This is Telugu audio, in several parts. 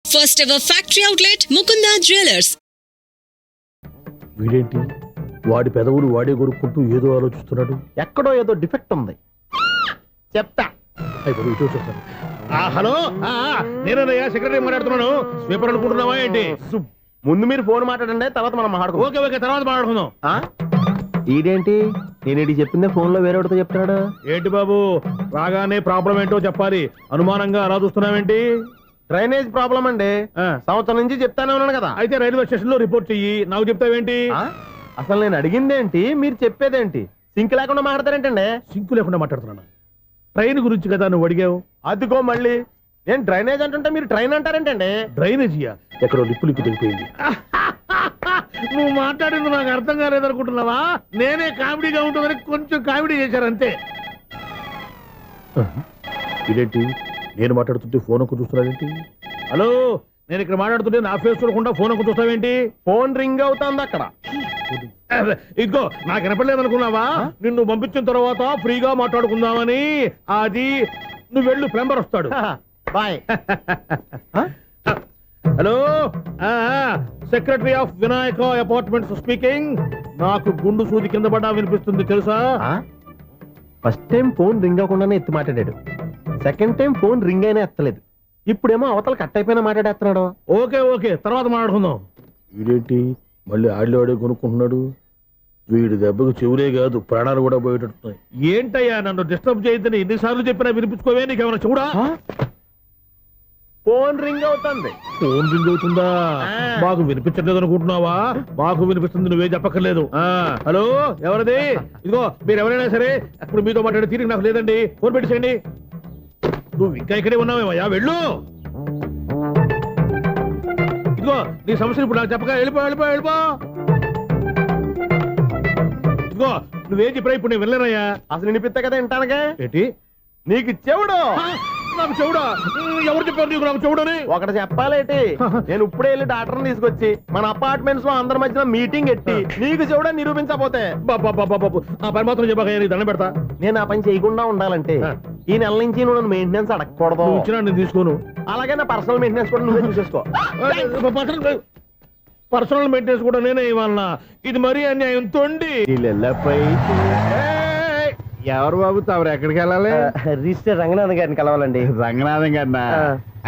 First ever factory outlet, Mukunda Jewelers. వీడేంటి వాడి పెదవులు వాడే కొరుక్కుంటూ ఏదో ఆలోచిస్తున్నాడు. ఎక్కడో ఏదో డిఫెక్ట్ ఉంది, చెప్తా. హలో, నేనయ్యా సెక్రటరీ మాట్లాడుతున్నాను. స్వీపర్ అనుకుంటున్నావా ఏంటి? ముందు మీరు ఫోన్ మాట్లాడండి, తర్వాత మనం మాట్లాడుకో. ఓకే ఓకే, తర్వాత మాట్లాడుకుందాం. ఈడేంటి నేను ఇది చెప్పిందే ఫోన్ లో వేరేవాడితో చెప్తున్నాడు. ఏంటి బాబు, రాగానే ప్రాబ్లం ఏంటో చెప్పాలి. అనుమానంగా అలా చూస్తున్నావేంటి? డ్రైనేజ్ ప్రాబ్లం అండి. సంవత్సరం నుంచి చెప్తానే ఉన్నాను కదా. అయితే రైల్వే స్టేషన్ లో రిపోర్ట్ చెయ్యి. నాకు చెప్తావేంటి? అసలు నేను అడిగిందేంటి, మీరు చెప్పేదేంటి? సింక్ లేకుండా మాట్లాడతారేంటండి? సింకు లేకుండా మాట్లాడుతున్నాను. ట్రైన్ గురించి కదా నువ్వు అడిగావు. అదిగో మళ్ళీ నేను డ్రైనేజ్ అంటుంటే మీరు ట్రైన్ అంటారేంటండి? డ్రైనేజీయా? ఎక్కడో లిప్పు తెగిపోయింది. నువ్వు మాట్లాడింది నాకు అర్థం కాలేదనుకుంటున్నావా? నేనే కామెడీగా ఉంటుందని కొంచెం కామెడీ చేశారంతే. ఇదేంటి, నేను మాట్లాడుతుంటే ఫోన్ ఒక్క చూస్తున్నావేంటి? హలో, నేను ఇక్కడ మాట్లాడుతుంటే నా ఫేస్ చూడకుండా ఫోన్ ఒక్క చూస్తావేంటి? ఫోన్ రింగ్ అవుతుంది అక్కడ. ఇదిగో, నాకు వినపడలేదు అనుకున్నావా? నిన్ను పంపించిన తర్వాత ఫ్రీగా మాట్లాడుకుందామని. అది నువ్వు వెళ్ళు, ప్లంబర్ వస్తాడు. Bye. Hello, secretary of Vinayaka apartments speaking. నాకు గుండు సూది కింద పడ్డా వినిపిస్తుంది తెలుసా? ఫస్ట్ టైం ఫోన్ రింగ్ అవ్వకుండానే ఎత్తి మాట్లాడాడు. సెకండ్ టైం ఫోన్ రింగ్ అయినా ఎత్తలేదు. ఇప్పుడేమో అవతల కట్ అయిపోయినా మాట్లాడేస్తున్నాడు. ఓకే ఓకే, తర్వాత మాట్లాడుకుందాం. వీడేంటి మళ్ళీ ఆడలేవాడే కొనుక్కుంటున్నాడు? వీడి దెబ్బకు చెవులే కాదు, ప్రాణాలు కూడా పోయేటట్టున్నాయి. ఏంటయ్యా, నన్ను డిస్టర్బ్ చేయొద్దని ఎన్నిసార్లు చెప్పినా వినిపించుకోవే? నీకేమైనా చూడా? ఫోన్ రింగ్ అవుతుంది. ఫోన్ రింగ్ అవుతుందా? మాకు వినిపించట్లేదు అనుకుంటున్నావా? మాకు వినిపిస్తుంది, నువ్వే చెప్పక్కర్లేదు. హలో, ఎవరిది? ఇదిగో, మీరు ఎవరైనా సరే ఇప్పుడు మీతో మాట్లాడే తీరిక నాకు లేదండి. ఫోన్ పెట్టేసేయండి. నువ్వు ఇంకా ఇక్కడే ఉన్నావేమయ్యా, వెళ్ళు. ఇదిగో, నీ సమస్యలు ఇప్పుడు నాకు చెప్పక వెళ్ళిపో వెళ్ళిపో వెళ్ళిపో. ఇదిగో, నువ్వేం చెప్పరా ఇప్పుడు నేను వెళ్ళానయ్యా. అసలు వినిపిస్తా కదా వింటానగా. ఏంటి నీకు చెవుడు? నాకు చెవుడా? ఎవరు చెప్పారు నీకు నాకు చెవుడని? ఒకటి చెప్పాలేటి, నేను ఇప్పుడే వెళ్ళి డాక్టర్ని తీసుకొచ్చి మన అపార్ట్మెంట్స్ లో అందరి మధ్యన మీటింగ్ ఎట్టి నీకు చెవుడని నిరూపించకపోతే ఆ పని మాత్రం చెప్పక దండం పెడతా. నేను ఆ పని చేయకుండా ఉండాలంటే ఈ నెల నుంచి నువ్వు నన్ను మెయింటెనెన్స్ అడగకూడదు. ఇచ్చినా నేను తీసుకోను. అలాగే నా పర్సనల్ మెయింటెనెన్స్ కూడా నువ్వే చూసేసుకో. పర్సనల్ మెయింటెనెన్స్ కూడా నేనే ఇవ్వాలన్నా? ఇది మరీ అన్యాయం. తొండి ఎవరు బాబు, తమరు ఎక్కడికి వెళ్ళాలి? రిజిస్టర్ రంగనాథన్ గారిని కలవాలండి. రంగనాథం గారినా?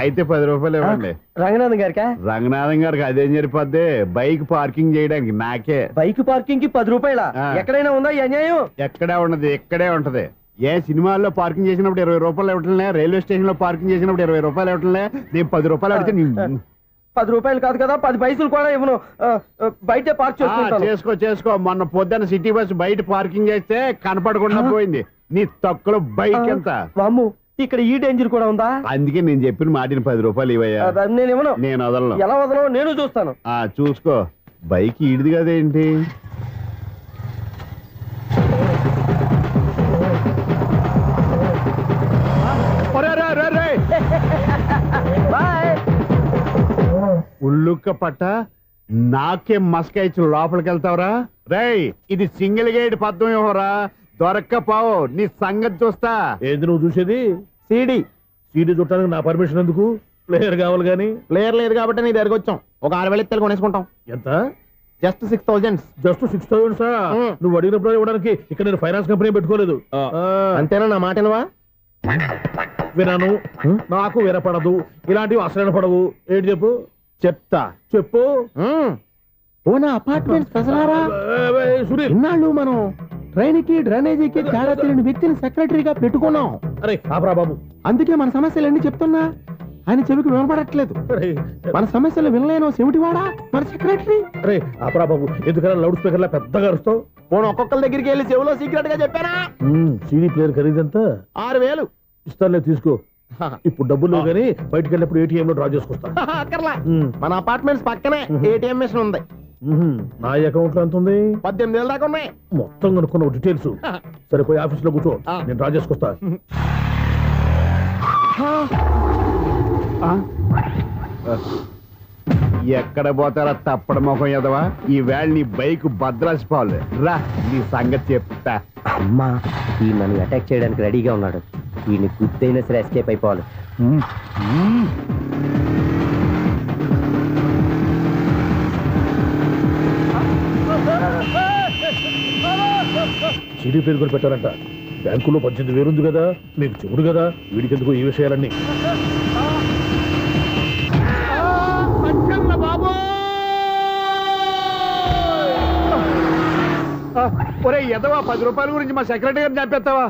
అయితే 10 రూపాయలు ఇవ్వండి. రంగనాథన్ గారికా? రంగనాథం గారికి అదేం సరిపోద్ది, బైక్ పార్కింగ్ చేయడానికి. నాకే బైక్ పార్కింగ్ కి 10 రూపాయల? ఎక్కడైనా ఉందా ఈ అన్యాయం? ఎక్కడే ఉన్నది, ఇక్కడే ఉంటది. ఏ సినిమాల్లో పార్కింగ్ చేసినప్పుడు 20 రూపాయలు ఇవ్వట్లే, రైల్వే స్టేషన్ లో పార్కింగ్ చేసినప్పుడు 20 రూపాయలు ఇవ్వట్లే. నేను 10 రూపాయలు అడిగితే 10 రూపాయలు కాదు కదా, 10 పైసలు కూడా ఇవ్వను. బయట పార్క్ చేసుకో. మొన్న పొద్దున్న సిటీ బస్ బయట పార్కింగ్ చేస్తే కనపడకుండా పోయింది. నీ తక్కువ బైక్ ఎంత? వామ్ము, ఇక్కడ ఈ డేంజర్ కూడా ఉందా? అందుకే నేను చెప్పిన మాటిని 10 రూపాయలు ఇవ్వయ్యా. నేను ఇవ్వను. నేను వదలను. ఎలా వదలను? నేను చూస్తాను. చూసుకో. బైక్ ఈడిది కదేంటి? ఉల్లుక్క పట్ట నాకే మస్క ఇచ్చి లోపలికి వెళ్తావురా? రేయ్, ఇది సింగిల్ గేట్ పద్మం ఇవ్వరా, దొరక్కపోవు. నీ సంగతి చూస్తా. ఏంది నువ్వు చూసేది? సీడీ చుట్టానికి నా పర్మిషన్ ఎందుకు? ప్లేయర్ కావాలి గానీ. ప్లేయర్ లేదు కాబట్టి నీ దగ్గరకు వచ్చాం. ఒక 6,000 ఇత్తలు కొనేసుకుంటాం. ఎంత? జస్ట్ 6,000. Just 6,000 sir? నువ్వు అడిగినప్పుడు ఇవ్వడానికి ఇక్కడ నేను ఫైనాన్స్ కంపెనీ పెట్టుకోలేదు. అంతేనా? నా మాటనువా? వినను, నాకు వినపడదు. ఇలాంటివి అసలు వినపడవు. ఏంటి చెప్పు? చెప్తా. చెప్పు. ఓనా అపార్ట్మెంట్స్ ప్రజలారా, ఇన్నాళ్ళు మనం ట్రైన్ కి డ్రైనేజీకి తేడా తెలియని వ్యక్తిని సెక్రటరీగా పెట్టుకున్నాం. అరే ఆపరా బాబు. అందుకే మన సమస్యలన్నీ చెప్తున్నా. ఆయన చెవికి వినపడట్లేదు. మన సమస్యలు వినలేను చెవిటివాడా మన సెక్రటరీ. అరే ఆపరా బాబు, ఎందుకన్నా లౌడ్ స్పీకర్ లా పెద్దగా అరుస్తావు? పోను ఒక్కొక్కరి దగ్గరికి వెళ్ళి చెవిలో సీక్రెట్ గా చెప్పానా? CD player ఖరీదంతా 6,000. ఇస్తానులే, తీసుకో. ఇప్పుడు డబ్బులు కానీ బయటకు వెళ్ళినప్పుడు ఏటీఎం లో డ్రా చేసుకొస్తా. అక్కర్లా, మన అపార్ట్మెంట్స్ పక్కనే ఏటీఎం మిషన్ ఉంది. నా అకౌంట్ లో ఎంత ఉంది? 18,000 దాకా ఉన్నాయి. మొత్తం కనుక్కున్న డీటెయిల్స్. సరిపోయి ఆఫీస్ లో కూర్చో, నేను డ్రా చేసుకొస్తా. ఎక్కడ పోతారా తప్పడ మొఖం ఎదవా? ఈ వేళ నీ బైక్ భద్రాసిపోవాలి. రా, నీ సంగతి చెప్తా. అమ్మా, ఈ నన్ను అటాక్ చేయడానికి రెడీగా ఉన్నాడు. ఈయన గుద్దైనా సరే ఎస్కేప్ అయిపోవాలి. ఐడి పేరు కూడా పెట్టారంట. బ్యాంకులో 18,000 ఉంది కదా, మీకు చెవుడు కదా, వీడికి ఎందుకు ఈ విషయాలన్నీ. ఒరే ఎదవా, 10 రూపాయల గురించి మా సెక్రటరీ గారిని చంపేస్తావా?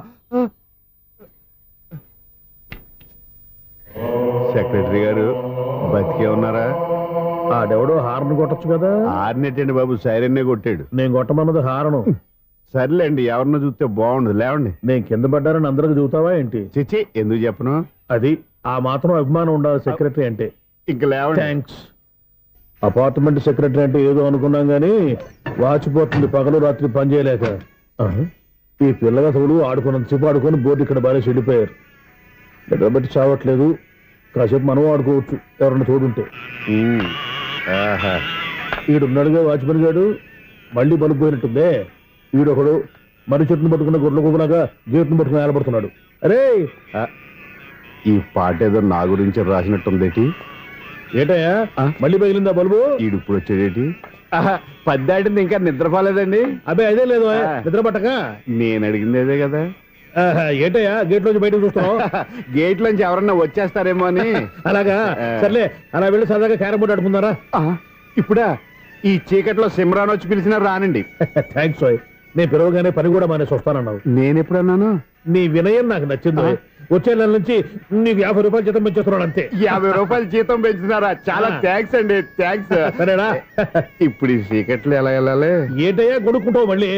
సెక్రటరీ గారు బతికే ఉన్నారా? ఆడెవడో హార్న్ కొట్టచ్చు కదా. ఆరినెట్టండి బాబు, సైరన్నే కొట్టాడు. నేను కొట్టమన్నది హారను. సర్లేండి, ఎవరినో చూస్తే బాగుండదు, లేవండి. నేను కింద పడ్డారని అందరికి చూతావా ఏంటి? చిచ్చి, ఎందుకు చెప్పను? అది ఆ మాత్రం అభిమానం ఉండాలి సెక్రటరీ అంటే. ఇంక లేవండి. థ్యాంక్స్. అపార్ట్మెంట్ సెక్రటరీ అంటే ఏదో అనుకున్నాం గానీ వాచిపోతుంది పగలు రాత్రి పని చేయలేక. ఈ పిల్లగా తోడు ఆడుకున్నంతసేపు ఆడుకొని బోర్డు ఇక్కడ బాగా చెడిపోయారు. నిద్రబట్టి చావట్లేదు, కాసేపు మనం ఆడుకోవచ్చు ఎవరన్నా తోడుంటే. ఈడున్నాడుగా వాచ్మెన్ గారు, మళ్ళీ బలుపు పోయినట్టుందే. ఈడొకడు మరి చెట్టును పట్టుకున్న గొడ్ల గుబలాగా గేట్ను పట్టుకుని ఏలబడుతున్నాడు. అరే, ఈ పాట ఏదో నా గురించి రాసినట్టుందేటి. ఏటయ్యా మళ్ళీ పగిలిందా బల్బు? ఈడు ఇప్పుడు వచ్చేదేటి? 10 దాటింది, ఇంకా నిద్రపోలేదండి. అబ్బాయి అదే లేదు నిద్ర పట్టక. నేను అడిగింది అదే కదా. ఏటయ్యా గేట్ లోంచి బయటకు చూస్తున్నావు? గేట్ లోంచి ఎవరన్నా వచ్చేస్తారేమో అని. అలాగా, సర్లే అలా వెళ్ళి సరదాగా క్యారం బోర్డు ఆడుకున్నారా? ఇప్పుడా? ఈ చీకట్లో సిమ్రాన్ వచ్చి పిలిచినా రానండి. థ్యాంక్స్ ఓయ్. నేను పిలవగానే పని కూడా మానేసి వస్తానన్నావు. నేను ఎప్పుడన్నాను? నీ వినయం నాకు నచ్చింది. వచ్చే నెల నుంచి నీకు 50 రూపాయలు జీతం పెంచేస్తున్నాడు అంతే. 50 రూపాయలు జీతం పెంచుతున్నారా? చాలా థ్యాంక్స్ అండి, థ్యాంక్స్. సరేనా? ఇప్పుడు ఈ చీకట్లు ఎలా వెళ్ళాలి? ఏంటయ్యా కొనుక్కుంటావు మళ్ళీ?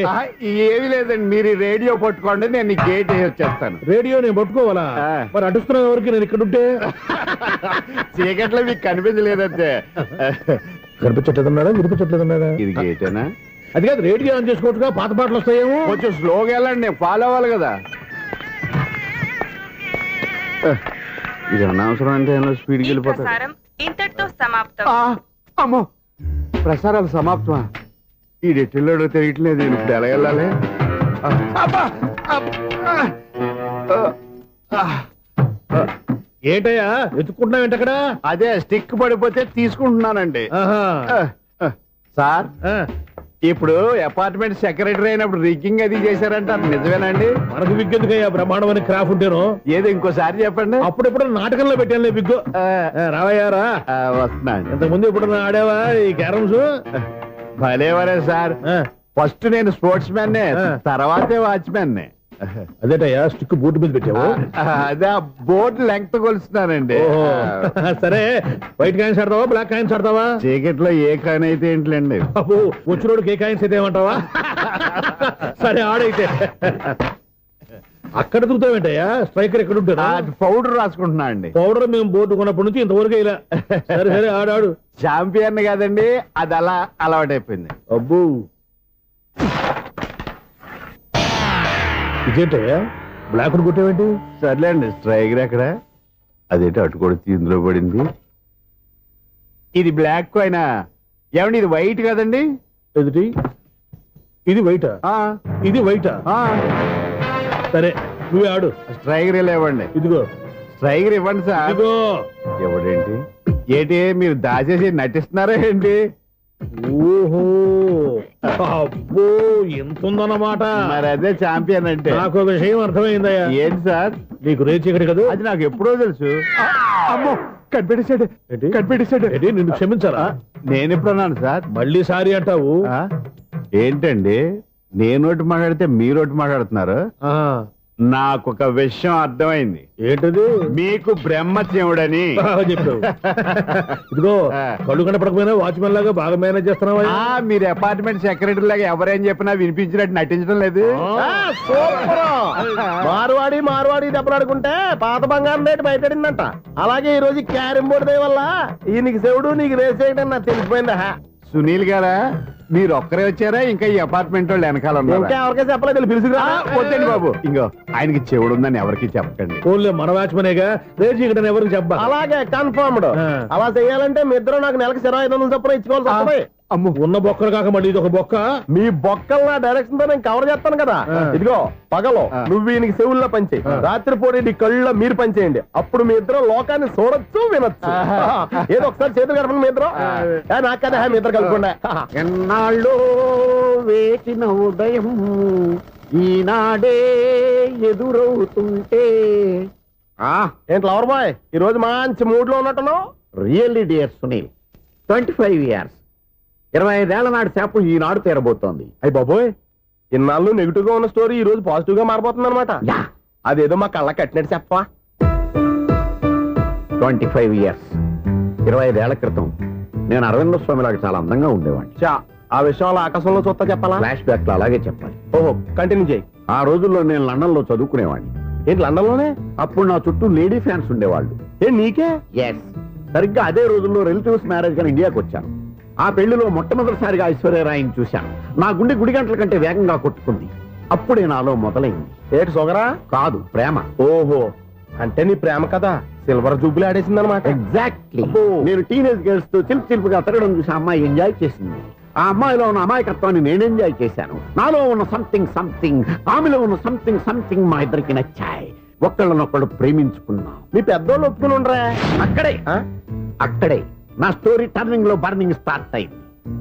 ఏమీ లేదండి, మీరు ఈ రేడియో పట్టుకోండి, నేను ఈ గేట్ వేసి వచ్చేస్తాను. రేడియో నేను పట్టుకోవాలా? మరి అడుస్తున్న వరకు నేను ఇక్కడ ఉంటే చీకట్లో మీకు కనిపించలేదంటే. కనిపించట్లేదన్నాడా వినిపించట్లేదన్నాడా? ఇది గేటేనా? అది కాదు, రేడియో ఆన్ చేసుకోవచ్చుగా, పాత పాటలు వస్తాయేమో. కొంచెం స్లోగా వెళ్ళండి, నేను ఫాలో అవ్వాలి కదా. ఇది అనవసరం అంటే స్పీడ్కి వెళ్ళిపోతాడు. ఇంతటితో సమాప్తం. అమ్మో, ప్రసారాలు సమాప్తమా? ఈ డెట్టిల్లోడో తెలియట్లేదు, నేను ఇప్పుడు ఎలా వెళ్ళాలి? ఏంటయ్యా వెతుక్కుంటున్నావు ఏంటక్కడ? అదే స్టిక్ పడిపోతే తీసుకుంటున్నానండి. సార్, ఇప్పుడు అపార్ట్మెంట్ సెక్రటరీ అయినప్పుడు రిగ్గింగ్ అది చేశారంట, నిజమేనండి? మనకు విగ్గెందుకయ్యా, బ్రహ్మాండం అని క్రాఫ్ ఉంటేను. ఏదో ఇంకోసారి చెప్పండి. అప్పుడెప్పుడు నాటకంలో పెట్టాను బిగ్గు. రావయ్యారా? వస్తున్నా. ఇంతకు ముందు ఇప్పుడు ఆడావా ఈ క్యారమ్స్? భలేవరే సార్, ఫస్ట్ నేను స్పోర్ట్స్ మ్యాన్, తర్వాతే వాచ్మెన్. అదేటయ్యా స్టిక్ బూట్ మీద పెట్టావు? అదే బోర్డు లెంగ్త్ కొలుస్తున్నానండి. సరే, వైట్ కాయిన్స్ ఆడతావా బ్లాక్ కాయిన్స్ ఆడతావా? చీకట్ లో ఏ కాయిన్ అయితే ఏంటిలేండి. బాబు వచ్చినోడికి ఏ కాయిన్స్ అయితే ఏమంటావా? సరే ఆడైతే. అక్కడ దిగుతావేంటయ్యా? స్ట్రైకర్ ఎక్కడ ఉంటాడా? పౌడర్ రాసుకుంటున్నా అండి. పౌడర్ మేము బోర్డు కొన్నప్పటి నుంచి ఇంతవరకు ఇలా. సరే సరే ఆడాడు. చాంపియన్ కాదండి, అది అలా అలవాటైపోయింది. అబ్బో, ఇదేంటయ్యా బ్లాక్ కొట్టేవేంటి? సర్లేండి, స్ట్రైకర్ ఎక్కడ? అదేంటి అటు కొడితే ఇందులో పడింది. ఇది బ్లాక్ కాయినా? ఏమండి ఇది వైట్ కదండి? ఎదుటి ఇది వైటా? ఇది వైటా? సరే నువ్వే ఆడు. స్ట్రైకర్ ఇలా ఇవ్వండి. ఇదిగో స్ట్రైకర్ ఇవ్వండి సార్. ఇదిగో. ఎవడేంటి ఏంటి మీరు దాచేసి నటిస్తున్నారా ఏంటి? ఓహో, అబ్బో ఎంత ఉందన్నమాట. మరి అదే ఛాంపియన్ అంటే. నాకు విషయం అర్థమైందయ్యా. ఏంటి సార్? నీకు రేచి ఇక్కడ కదా? అది నాకు ఎప్పుడో తెలుసు. అమ్మో, కనిపెట్టేశాడు. ఏంటి? కనిపెట్టేశాడు. ఏంటి, నిన్ను క్షమించారా? నేను ఎప్పుడన్నాను సార్? మళ్ళీ సారీ అంటావు? ఏంటండి, నేనోటి మాట్లాడితే మీరోటి మాట్లాడుతున్నారు? నాకు ఒక విషయం అర్థమైంది. ఏంటది? మీకు బ్రహ్మత్యముడని చెప్పావు. ఇదిగో కళ్ళు కనపడకపోయినా వాచ్మెన్ లాగా బాగా మేనేజ్ చేస్తున్నావా? మీరు అపార్ట్మెంట్ సెక్రటరీ లాగా ఎవరేం చెప్పినా వినిపించినట్టు నటించడం లేదు. మార్వాడి మార్వాడి దెబ్బలాడుకుంటే పాత బంగారం రేటు బయటడిందంట. అలాగే ఈ రోజు క్యారం బోర్డు దే వల్ల ఈయనకి శివుడు నీకు రేసేయడం నాకు తెలిసిపోయిందా. సునీల్ గారా, మీరు ఒక్కరే వచ్చారా? ఇంకా ఈ అపార్ట్మెంట్ వాళ్ళు వెనకాల ఇంకా ఎవరికైనా చెప్పలేదు, పిలుచుకురా. వద్దండి బాబు, ఇంకో ఆయనకి చెవుడు ఉందని ఎవరికి చెప్పకండి. ఓన్లీ మన వాచ్మనేగా, రేచి ఇక్కడ ఎవరికి చెప్పా. అలాగే కన్ఫర్మ్డ్. అలా చేయాలంటే మీ ఇద్దరు నాకు నెలకు 2500 చొప్పున ఇచ్చుకోవాల్సి వస్తుంది. అమ్ము, ఉన్న బొక్కలు కాక మళ్ళీ ఇది ఒక బొక్క. మీ బొక్కలు నా డైరెక్షన్ తో నేను కవర్ చేస్తాను కదా. ఇదిగో పగలో నువ్వు ఈయనకి చెవుల్లో పంచే, రాత్రిపూట నీ కళ్ళలో మీరు పనిచేయండి. అప్పుడు మీ ఇద్దరు లోకాన్ని చూడొచ్చు వినొచ్చు. ఏదో ఒకసారి చేతులు కలపండి మీ ఇద్దరు. నాకు కదా మీ ఇద్దరు కలుపుకుండా. ఎన్నాళ్ళు వేచిన ఉదయం ఈనాడే ఎదురవుతుంటే ఏంటి లవర్ బాయ్ ఈ రోజు మంచి మూడ్ లో ఉన్నట్టున్నావు? రియల్లీ డియర్ సునీల్ 25 years 25 ఏళ్ల నాటి శాపం ఈనాడు తీరబోతోంది. అయ్యి బాబోయ్, ఇన్నాళ్ళు నెగిటివ్ గా ఉన్న స్టోరీ ఈ రోజు పాజిటివ్ గా మారిపోతుంది అనమాట. యా అదేదో మా కళ్ళ కట్టినట్టు చెప్పవా? 25 years 25 ఏళ్ల క్రితం నేను అరవింద స్వామిలాగా చాలా అందంగా ఉండేవాడిని. చా, ఆ విషయం అలా ఆకాశంలో చూస్తా చెప్పాలా? ఫ్లాష్ బ్యాక్ లో అలాగే చెప్పాలి. ఓహో, కంటిన్యూ చేయి. ఆ రోజుల్లో నేను లండన్ లో చదువుకునేవాడిని. ఏంటి లండన్ లోనే? అప్పుడు నా చుట్టూ లేడీ ఫ్యాన్స్ ఉండేవాళ్ళు. నీకే? ఎస్, సరిగ్గా అదే రోజుల్లో రిలేటివ్స్ మ్యారేజ్ గా ఇండియాకి వచ్చాను. ఆ పెళ్లిలో మొట్టమొదటిసారిగా ఐశ్వర్యరాయని చూశాను. నా గుండె గుడి గంటల కంటే వేగంగా కొట్టుకుంది. అప్పుడే నాలో మొదలైంది. ఏటి సొగరా? కాదు, ప్రేమ. ఓహో, అంటే నీ ప్రేమ కదా సిల్వర్ జూబులు ఆడేసింది అనమాట. ఎగ్జాక్ట్లీ. అబ్బో. నేను టీనేజ్ గర్ల్స్ తో చిలిపి చిలిపిగా తిరగడం చూసి ఆ అమ్మాయి ఎంజాయ్ చేసింది. ఆ అమ్మాయిలో ఉన్న అమాయకత్వాన్ని నేను ఎంజాయ్ చేశాను. నాలో ఉన్న సంథింగ్ ఆమెలో ఉన్న సంథింగ్ మా ఇద్దరికి నచ్చాయి. ఒక్కళ్ళనొక్కడు ప్రేమించుకున్నాం. మీ పెద్దోళ్ళు ఒప్పుకుని ఉండరా? అక్కడే నా స్టోరీ టర్నింగ్ లో బర్నింగ్ స్టార్ట్ అయింది.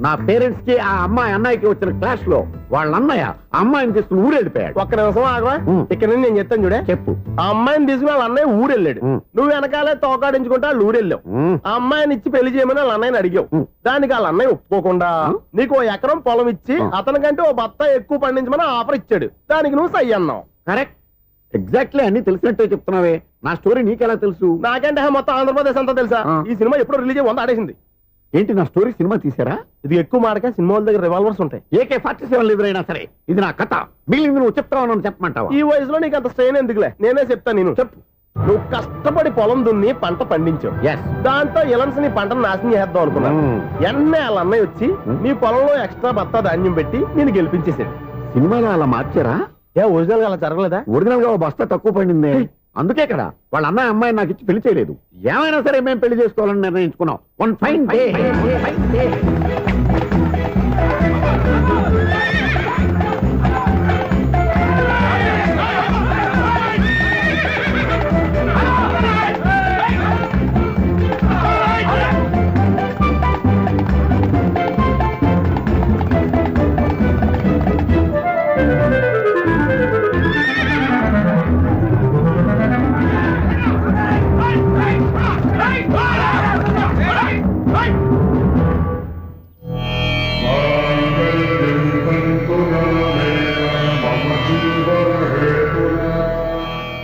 నా పేరెంట్స్ కి ఆ అమ్మాయి అన్నయ్యకి వచ్చిన క్లాష్ లో వాళ్ళ అన్నయ్య ఆ అమ్మాయిని తీసుకుని ఊరెళ్ళిపోయాడు. ఒక్క నిమిషం ఆగవా? ఇక్కడ నుంచి నేను చెప్తాను చూడే. చెప్పు. ఆ అమ్మాయిని తీసుకుని వాళ్ళ అన్నయ్య ఊరెళ్ళాడు. నువ్వు వెనకాలే తోకాడించుకుంటా వాళ్ళు ఊరెళ్ళావు. ఆ అమ్మాయిని ఇచ్చి పెళ్లి చేయమని వాళ్ళ అన్నయ్యని అడిగావు. దానికి వాళ్ళ అన్నయ్య ఒప్పుకోకుండా నీకు 1 ఎకరం పొలం ఇచ్చి అతనికంటే ఓ బత్త ఎక్కువ పండించమని ఆఫర్ ఇచ్చాడు. దానికి నువ్వు సై అన్నావు. కరెక్ట్, ఎగ్జాక్ట్లీ అన్ని తెలిసినట్టే చెప్తున్నావే. నా స్టోరీ నీకెలా తెలుసు? నాకంటే మొత్తం ఆంధ్రప్రదేశ్ అంతా తెలుసా? ఈ సినిమా ఎప్పుడు రిలీజ్ అయ్యి 100 ఆడేసింది. ఏంటి, నా స్టోరీ సినిమా తీసారా? ఇది ఎక్కువ మాటగా సినిమా వాళ్ళ దగ్గర రివాల్వర్స్ ఉంటాయి. AK-47 ఎదురైనా సరే ఇది నా కథ. మిగిలింది నువ్వు చెప్తావు చెప్పమంటావా? ఈ వయసులో నీకు అంత స్ట్రెయిన్ ఎందుకులే, నేనే చెప్తాను. నేను చెప్పు. నువ్వు కష్టపడి పొలం దున్ని పంట పండించావు. దాంతో ఇలన్స్ నీ పంటను నాశనం చేద్దాం అనుకున్నాను. ఎన్నే వాళ్ళ అన్నయ్య వచ్చి నీ పొలంలో ఎక్స్ట్రా బత్తా ధాన్యం పెట్టి నేను గెలిపించేసాడు. సినిమాలో అలా మార్చారా? ఒరిజినల్ గా అలా జరగలేదా? ఒరిజినల్ గా బస్తా తక్కువ పడింది. అందుకే కదా వాళ్ళ అన్నయ్య అమ్మాయి నాకు ఇచ్చి పెళ్లి చేయలేదు. ఏమైనా సరే మేము పెళ్లి చేసుకోవాలని నిర్ణయించుకున్నాం. వన్ ఫైన్ డే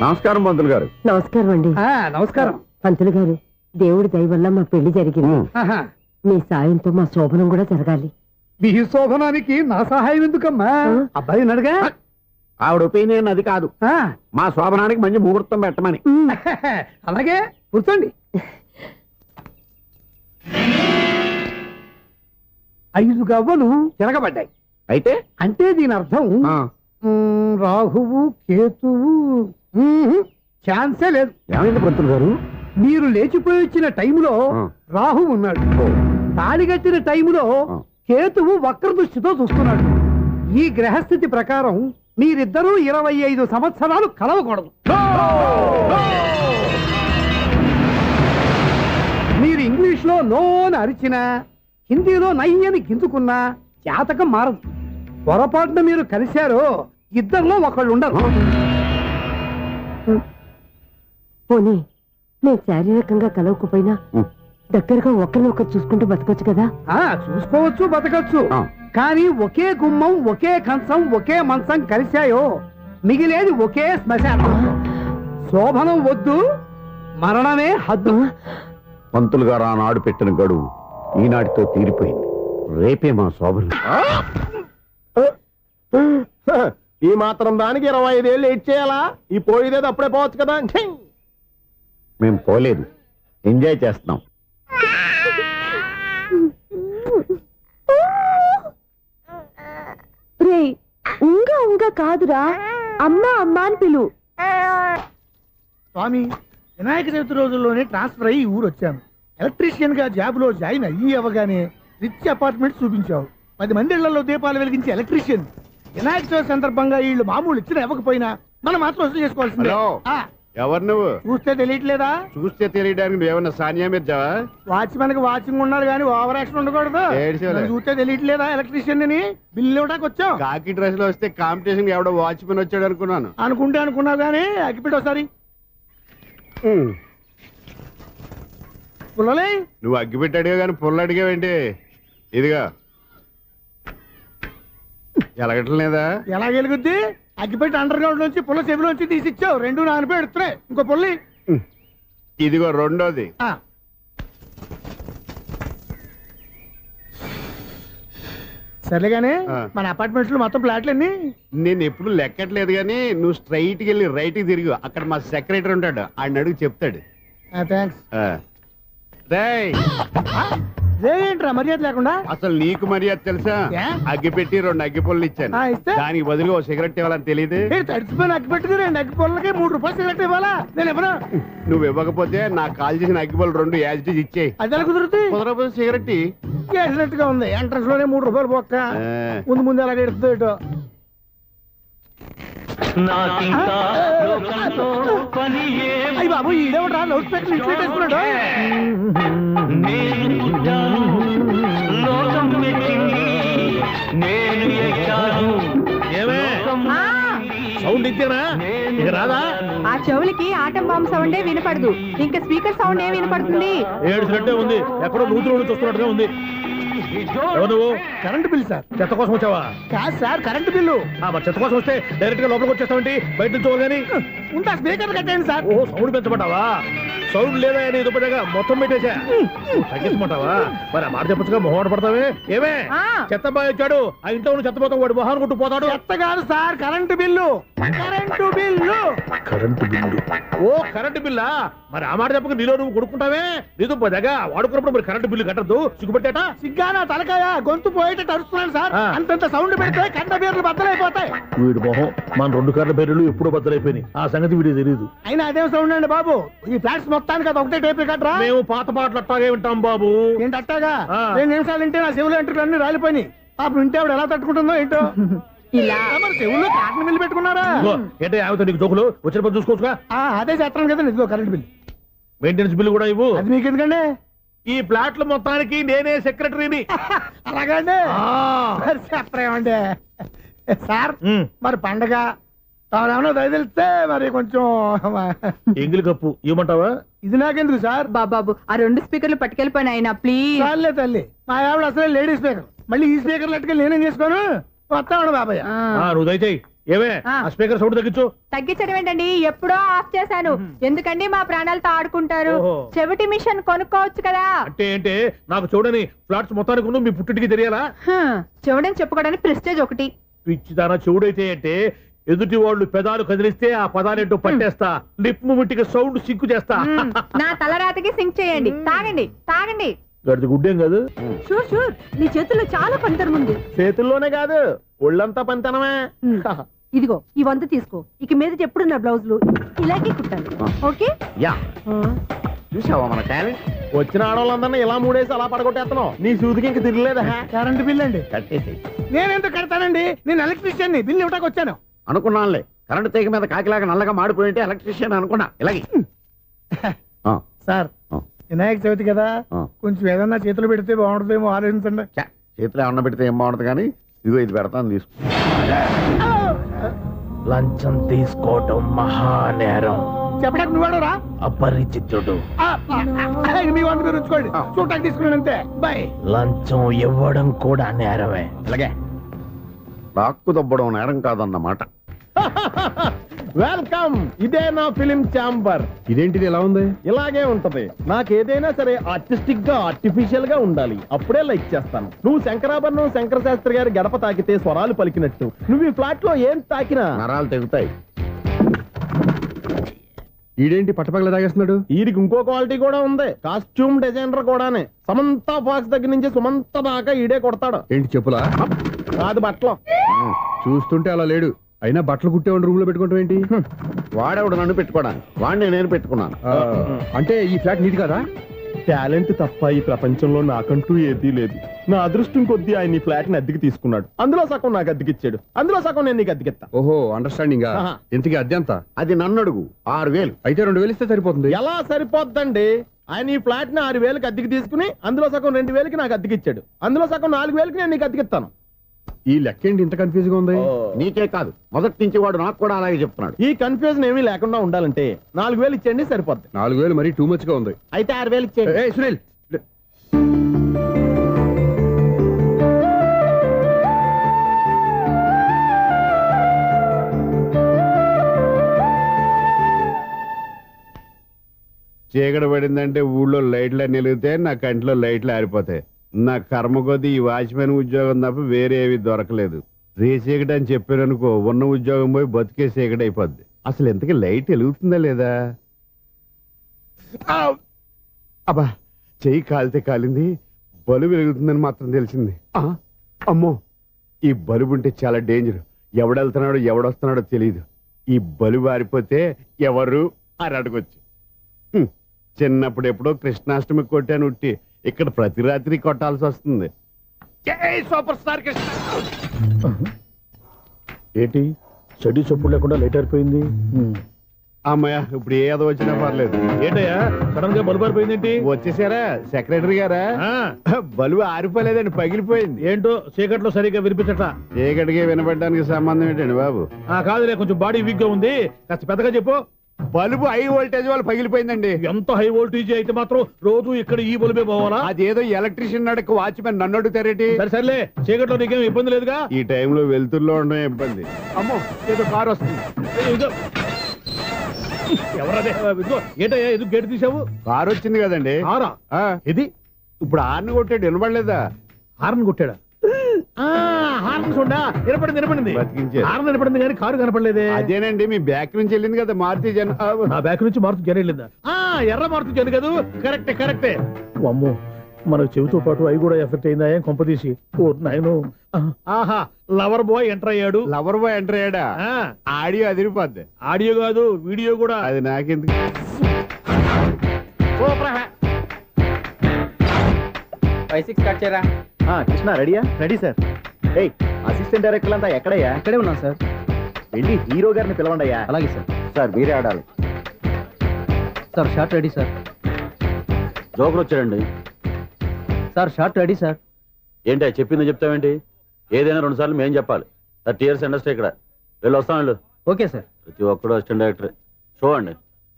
నమస్కారం పంతులు గారు. నమస్కారం అండి. నమస్కారం పంతులు గారు, దేవుడి దయ వల్ల మా పెళ్లి జరిగింది. మీ సాయంతో మా శోభనం కూడా జరగాలి. మీ శోభనానికి నా సహాయం ఎందుకమ్మా? అబ్బాయి అడగా. ఆవిడ ఒపీనియన్ అది కాదు, మా శోభనానికి మంచి ముహూర్తం పెట్టమని. అలాగే కూర్చోండి. 5 గవ్వలు తిరగబడ్డాయి. అయితే అంటే దీని అర్థం రాహువు కేతువు ఛాన్సే లేదు. ఏమైంది పంతులు గారు? మీరు లేచిపోయి వచ్చిన టైంలో రాహు ఉన్నాడు. తాళిగట్టిన టైంలో కేతువు వక్ర దృష్టితో చూస్తున్నాడు. ఈ గ్రహస్థితి ప్రకారం మీరిద్దరూ 25 సంవత్సరాలు కలవకూడదు. మీరు ఇంగ్లీష్ లో నో అని అరిచినా, హిందీలో నై అని గింజుకున్నా జాతకం మారదు. పొరపాటున మీరు కలిశారో ఇద్దరిలో ఒకళ్ళు ఉండరు. పోనీ నేను శారీరకంగా కలవకపోయినా దగ్గరగా ఒకరినొకరు చూసుకుంటూ బతకొచ్చు కదా? చూసుకోవచ్చు, బతకచ్చు. కానీ ఒకే గుమ్మం, ఒకే కంచం, ఒకే మంచం కలిశాయో మిగిలేది ఒకే శ్మశానం. శోభనం వద్దు, మరణమే హద్దు. పంతులు గారు ఆనాడు పెట్టిన గడువు ఈనాటితో తీరిపోయింది. రేపే మా శోభనం. ఈ మాత్రం దానికి 25 ఏళ్ళు వెయిట్ చేయాలా? ఈ పోయేదేది అప్పుడే పోవచ్చు కదా. మేము పోలేదు, ఎంజాయ్ చేస్తున్నాం. ఉంగా కాదురా, అమ్మా అమ్మా అని పిలు. స్వామి, వినాయక చవితి రోజుల్లోనే ట్రాన్స్ఫర్ అయ్యి ఊరు వచ్చాను. ఎలక్ట్రీషియన్ గా జాబ్ లో జాయిన్ అయ్యి అవగానే రిచ్ అపార్ట్మెంట్ చూపించావు. 10 మంది ఇళ్లలో దీపాలు వెలిగించే ఎలక్ట్రీషియన్. వినాయక చవితి సందర్భంగా వీళ్ళు మామూలు ఇచ్చిన ఇవ్వకపోయినా మనం మాత్రం వసూలు చేసుకోవాల్సిందే. ఎవరు నువ్వు? చూస్తే తెలియట్లేదా? చూస్తే తెలియడానికి నువ్వేమన్నా సానియా మీర్జావా? వాచ్మెన్ కి వాచింగ్ ఉండాలి కానీ ఓవర్ యాక్షన్ ఉండకూడదు. ఏడ్చేలే. నన్ను చూస్తే తెలియట్లేదా ఎలక్ట్రీషియన్ అని? బిల్లు ఇవ్వడానికి వచ్చాం. కాకి డ్రెస్ లో వస్తే కాంపిటీషన్ ఎవడో వాచ్మెన్ వచ్చాడు అనుకున్నాను. అనుకున్నావు కానీ అగ్గిపెట్టి ఒకసారి పుల్లలే. నువ్వు అగ్గిపెట్టి అడిగా కానీ పుల్ల అడిగావేంటి? ఇదిగా ఎలగట్లేదా? ఎలా వెలుగుద్ది? అగ్గిపెట్టి అండర్ గ్రౌండ్ నుంచి పుల్ల చెవిలోంచి తీసిచ్చావు. రెండు నాన్నపై ఎడుతున్నాయి. ఇంకో పుల్లి ఇదిగో రెండోది. సర్లేగానే మన అపార్ట్మెంట్స్ లో మొత్తం ప్లాట్లు అన్ని నేను ఎప్పుడు లెక్కట్లేదు కానీ నువ్వు స్ట్రైట్ కి వెళ్ళి రైట్ కి తిరిగి అక్కడ మా సెక్రటరీ ఉంటాడు, ఆయన అడుగు చెప్తాడు. థ్యాంక్స్. రేయ్, ఏంట్రా మర్యాద లేకుండా? అసలు నీకు మర్యాద తెలుసా? ఏ? అగ్గిపెట్టి 2 అగ్గిపుల్లలు ఇచ్చాను. ఇస్తే దానికి బదులుగా ఓ సిగరెట్ ఇవ్వాలని తెలియదు. తడిచిపోయిన అగ్గి పెట్టుకుని 2 అగ్గి పొలకి 3 రూపాయలు సిగరెట్ ఇవ్వాలా? నేను ఇవ్వను. నువ్వు ఇవ్వకపోతే నాకు కాల్ చేసిన అగ్గిపుల్లలు 2 యాజ్ ఇట్ ఈజ్ ఇచ్చేయి. అది ఎలా కుదురుతుంది? కుదరకపోతే సిగరెట్ ఇయ్యి. చేసినట్టుగా ఉంది. ఎంట్రన్స్ లోనే 3 రూపాయలు పోక్క. ముందు ముందు ఎలా ఎడుతుంది ఇటు. అయ్యి బాబు ఈడేవడా లౌడ్ స్పీకర్ ఇంట్లో వేసుకున్నాడు. ఏమే సౌండ్ ఇచ్చానా? ఇక రాదా? ఆ చెవులకి ఆటం బాంబు సౌండే వినపడదు, ఇంకా స్పీకర్ సౌండ్ ఏ వినపడుతుంది? ఏడుసినట్టే ఉంది. ఎక్కడో నూతులు ఉండి చూస్తున్నట్టుగా ఉంది. ఎవరు నువ్వు? Current bill sir. చెత్త కోసం వచ్చావా? కాదు సార్, కరెంట్ బిల్లు. మరి చెత్త కోసం వస్తే డైరెక్ట్ గా లోపలికి వచ్చేస్తావేంటి? బయట నుంచి కానీ ఉంటా స్పీకర్ కట్టండి సార్. ఓ సౌండ్ పెంచమంటావా? సౌండ్ లేదా నీ దుప్పటగా మొత్తం పెట్టేశా. తగ్గించమంటావా? మరి ఆ మాట చెప్పచ్చుగా మొహమాట పడతావే. ఏమే చెత్త బాగా వచ్చాడు, ఆ ఇంట్లో చెత్త పోతాం, వాడు మొహాన్ కొట్టు పోతాడు. చెత్త కాదు sir, current bill. Current bill. Current bill. ఓ కరెంటు బిల్లా? మరి ఆ మాట చెప్పక నీలో నువ్వు కొడుకుంటావే. నీతో దగ్గర వాడుకున్నప్పుడు మరి కరెంటు బిల్లు కట్టద్దు, సిగ్గుపెట్టేట. సిగ్గానా తలకాయ? గొంతు పోయేటట్టు అరుస్తున్నాను సార్. అంతంత సౌండ్ పెడితే కంట బీర్లు బద్దలైపోతాయి. వీడు మొహం మన 2 కార్ల పేర్లు ఎప్పుడో బద్దలైపోయినాయి. ఆ సంగతి వీడికి తెలియదు. అయినా అదేం సౌండ్ అండి బాబు? ఈ ఫ్లాట్స్ మొత్తానికి అది ఒకటే టేప్ రికార్డరా? మేము పాత పాటలు అట్టాగే వింటాం బాబు. ఏంటి అట్టాగా? 2 నిమిషాలు వింటే నా చెవులు ఎంట్రులు అన్ని రాలిపోయినాయి. పాపం వింటే ఆవిడ ఎలా తట్టుకుంటుందో ఏంటో. ఇలా మరి చెవుల్లో కాటన్ బిల్లు పెట్టుకున్నారా? ఏంటో ఆమెతో నీకు జోకులు వచ్చిన పని చూసుకోవచ్చుగా. అదే చేస్తాను కదా. ఇదిగో కరెంట్ బిల్. మెయింటెనెన్స్ బిల్లు కూడా ఇవ్వు. అది మీకు ఎందుకండి? ఈ ప్లాట్ల మొత్తానికి నేనే సెక్రటరీని. అలాగండి. చెప్పరేమండి సార్. మరి పండగ ఏమన్నా దయదలిస్తే మరి కొంచెం ఎంగిలి కప్పు ఇవ్వమంటావా? ఇది నాకెందుకు సార్? బాబాబు ఆ 2 స్పీకర్లు పట్టుకెళ్ళిపోయిన ఆయన ప్లీజ్. చాలే తల్లి, మా ఆవిడ అసలే లేడీ స్పీకర్. మళ్ళీ ఈ స్పీకర్లు అట్టుకెళ్ళి నేనేం చేసుకోను? వస్తాను బాబాయ్. నువ్వు దయచేయి. ఏమే ఆ స్పీకర్ సౌండ్ తగ్గించు. తగ్గించడం ఏంటండి? ఎప్పుడో ఆఫ్ చేశాను. ఎందుకండి మా ప్రాణాలతో ఆడుకుంటారు? చెవిటి మిషన్ కొనుక్కోవచ్చు కదా. అంటే ఏంటే నాకు చూడని ఫ్లాట్స్ మొత్తానికి మీ పుట్టింటికి తెలియాలా? చెవుడని చెప్పుకోవడానికి ప్రెస్టేజ్ ఒకటి. పిచ్చిదానా చెవుడైతే అంటే ఎదుటి వాళ్ళు పెదాలు కదిలిస్తే ఆ పదాలేంటో పట్టేస్తా. లిప్ ముట్టికి సౌండ్ సింకు చేస్తా. నా తలరాతకి సింక్ చేయండి. తాగండి తాగండి. గడిది గుడ్డేం కాదు. షూర్ షూర్, నీ చేతుల్లో చాలా పనితనం ఉంది. చేతుల్లోనే కాదు ఒళ్ళంతా పంతనమే. ఇదిగో ఈ 100 తీసుకో. ఇక మీద ఎప్పుడు నా బ్లౌజులు ఇలాగే కుట్టాలి. ఓకే? యా చూసావా మన టాలెంట్? వచ్చిన ఆడవాళ్ళందరినీ ఇలా మూడేసి అలా పడగొట్టేస్తున్నావు. నీ సూదికి ఇంక తిరగలేదా? కరెంట్ బిల్ అండి. కట్టేసి. నేనెందుకు కడతానండి? నేను ఎలక్ట్రీషియన్ ని. బిల్ ఇవ్వడానికి వచ్చాను. అనుకున్నానులే, కరెంట్ తీగ మీద కాకిలాగా నల్లగా మాడిపోయింటే ఎలక్ట్రీషియన్ అనుకున్నా. ఇలాగే సార్, వినాయక చవితి కదా, కొంచెం ఏదన్నా చేతులు పెడితే బాగుంటుందేమో ఆలోచించండి. చేతిలో అన్న పెడితే ఏం బాగుంటుంది కానీ ఇదిగో ఇది పెడతాను తీసుకో. లంచం తీసుకోవటం మహానేరం. చెప్పడానికి నువ్వాడరా? అపరిచితుడు. మీ 100 మీరు ఉంచుకోండి. చూడటానికి తీసుకున్నాను అంతే. బాయ్. లంచం ఇవ్వడం కూడా నేరమే. అలాగే రాక్కు దబ్బడం నేరం కాదన్నమాట. వెల్కమ్. ఇదే నా ఫిలిం ఛాంబర్. ఇదేంటిది ఎలా ఉంది? ఇలాగే ఉంటది. నాకేదైనా సరే ఆర్టిస్టిక్ గా ఆర్టిఫిషియల్ గా ఉండాలి. అప్పుడే లైక్ చేస్తాను. నువ్వు శంకరాభరణం శంకర శాస్త్రి గారి గడప తాకితే స్వరాలు పలికినట్టు నువ్వు ఈ ఫ్లాట్ లో ఏం తాకినా నరాలు తెగుతాయి. ఈడేంటి పట్టపగల తాగేస్తున్నాడు? ఈడికి ఇంకో క్వాలిటీ కూడా ఉంది. కాస్ట్యూమ్ డిజైనర్ కూడానే. సమంత ఫాక్స్ దగ్గర నుంచి సుమంత దాకా ఈడే కొడతాడు. ఏంటి చెప్పులా? కాదు బట్టలు. చూస్తుంటే అలా లేడు. అయినా బట్టలు కుట్టేవాడి రూమ్ లో పెట్టుకుంటాం ఏంటి? వాడేవాడు నన్ను పెట్టుకోవడానికి, వాడిని నేను పెట్టుకున్నాను. అంటే ఈ ఫ్లాట్ నీది కదా? టాలెంట్ తప్ప ఈ ప్రపంచంలో నాకంటూ ఏదీ లేదు. నా అదృష్టం కొద్దీ ఆయన ఈ ఫ్లాట్ ని అద్దెకి తీసుకున్నాడు. అందులో సగం నాకు అద్దెకిచ్చాడు, అందులో సగం నేను నీకు అద్దెకిస్తా. ఓహో అండర్స్టాండింగ్. ఆహా. ఇంతకీ అద్దె ఎంత? అది నన్ను అడుగు. 6,000. అయితే 2,000 ఇస్తే సరిపోతుంది. ఎలా సరిపోద్దండి? ఆయన ఈ ఫ్లాట్ ని 6,000కి అద్దెకి తీసుకుని అందులో సగం 2,000కి నాకు అద్దెకిచ్చాడు, అందులో సగం 4,000కి నేను నీకు అద్దెకిస్తాను. ఈ లెక్క ఏంటి ఇంత కన్ఫ్యూజ్ గా ఉంది? నీకే కాదు, మొదటి నుంచి వాడు నాకు కూడా అలాగే చెప్తున్నాడు. ఈ కన్ఫ్యూజన్ ఏమీ లేకుండా ఉండాలంటే 4,000 ఇచ్చేయండి, సరిపోద్ది. 4,000 మరీ టూ మచ్ గా ఉంది. అయితే 6,000 ఇచ్చేయండి. ఏయ్, సునీల్ చీకటి పడిందంటే ఊళ్ళో లైట్లు అన్ని వెలిగితే నా కంటిలో లైట్లు ఆరిపోతాయి. నా కర్మ కొద్దీ ఈ వాచ్మెన్ ఉద్యోగం తప్ప వేరే ఏవి దొరకలేదు. రేచీకటి అని చెప్పారనుకో, ఉన్న ఉద్యోగం పోయి బతికే చీకటి అయిపోద్ది. అసలు ఎంతకీ లైట్ వెలుగుతుందా లేదా? అబ్బా, చెయ్యి కాలితే కాలింది, బలుబు వెలుగుతుందని మాత్రం తెలిసింది. అమ్మో, ఈ బలుబు ఉంటే చాలా డేంజర్. ఎవడెళ్తున్నాడో ఎవడొస్తున్నాడో తెలియదు. ఈ బలుబు ఆరిపోతే ఎవరు అని అడగొచ్చు. చిన్నప్పుడు ఎప్పుడో కృష్ణాష్టమి కొట్టాను ఉట్టి, ఇక్కడ ప్రతి రాత్రి కొట్టాల్సి వస్తుంది. జై సూపర్ స్టార్ కృష్ణ. ఏంటి చెడు చప్పుడు లేకుండా లేట్ అయిపోయింది? అమ్మయ్య, ఇప్పుడు ఏదో వచ్చినా పర్లేదు. ఏంటయ్యా సడన్ గా బల్బు అయిపోయింది ఏంటి? వచ్చేసారా సెక్రటరీ గారా? ఆ, బలువు ఆరిపోలేదండి, పగిలిపోయింది. ఏంటో చీకట్లో సరిగ్గా వినిపించట. చీకటికి వినపడడానికి సంబంధం ఏంటండి బాబు? కాదులే, కొంచెం బాడీ వీక్ గా ఉంది, కాస్త పెద్దగా చెప్పు. బల్బు హై వోల్టేజ్ వల్ల పగిలిపోయిందండి. ఎంత హై వోల్టేజ్ అయితే మాత్రం రోజు ఇక్కడ ఈ బల్బే పోవాలా? అదేదో ఎలక్ట్రీషియన్ నడక వాచ్మెన్ నన్ను అడుగుతారేటి? సరే సర్లే, చీకట్లో నీకేం ఇబ్బంది లేదుగా? ఈ టైంలో వెళ్తుల్లో ఉండడం ఇబ్బంది. అమ్మో, ఏదో కారు వస్తుంది. ఇదిగో. ఎవరదే? ఇదిగో, ఏంటయ్యా ఎందుకు గేట్ తీసావు? కారు వచ్చింది కదండి. ఆరా ఆ, ఇది ఇప్పుడు ఆర్ని కొట్టాడు, వినపడలేదా? హార్న్ కొట్టాడా? హార్న్ చూడా వినపడింది. బతికించారు. హార్న్ వినపడింది కానీ కారు కనపడలేదే. అదేనండి, మీ బ్యాక్ నుంచి వెళ్ళింది కదా మారుతి జన. నా బ్యాక్ నుంచి మారుతు జన వెళ్ళిందా? ఎర్ర మారుతు జన కదా? కరెక్టే. అమ్మో, మన చెవితో పాటు అవి కూడా ఎఫెక్ట్ అయిందా ఏం కొంపదీసి? ఓ నాయను. ఆహా, లవర్ బాయ్ ఎంటర్ అయ్యాడు. లవర్ బాయ్ ఎంటర్ అయ్యాడా? ఆ, ఆడియో అదిరిపోద్ది. ఆడియో కాదు వీడియో కూడా. అది నాకెందుకు? కృష్ణ రెడీయా? Ready sir. అసిస్టెంట్ డైరెక్టర్ అంతా ఎక్కడయ్యా? ఇక్కడే ఉన్నాం సార్. వెళ్ళి హీరో గారిని పిలవండి అయ్యా. అలాగే సార్. సార్ మీరే ఆడాలి. Sir short ready sir. Joker వచ్చాడండి. Sir short ready sir. ఏంటి చెప్పింది చెప్తావేంటి? ఏదైనా 2 సార్లు మేం చెప్పాలి. 30 years ఇండస్ట్రీ ఇక్కడ. వెళ్ళి వస్తాం వెళ్ళు. Okay sir. ప్రతి ఒక్కడు అసిస్టెంట్ డైరెక్టర్. చూడండి.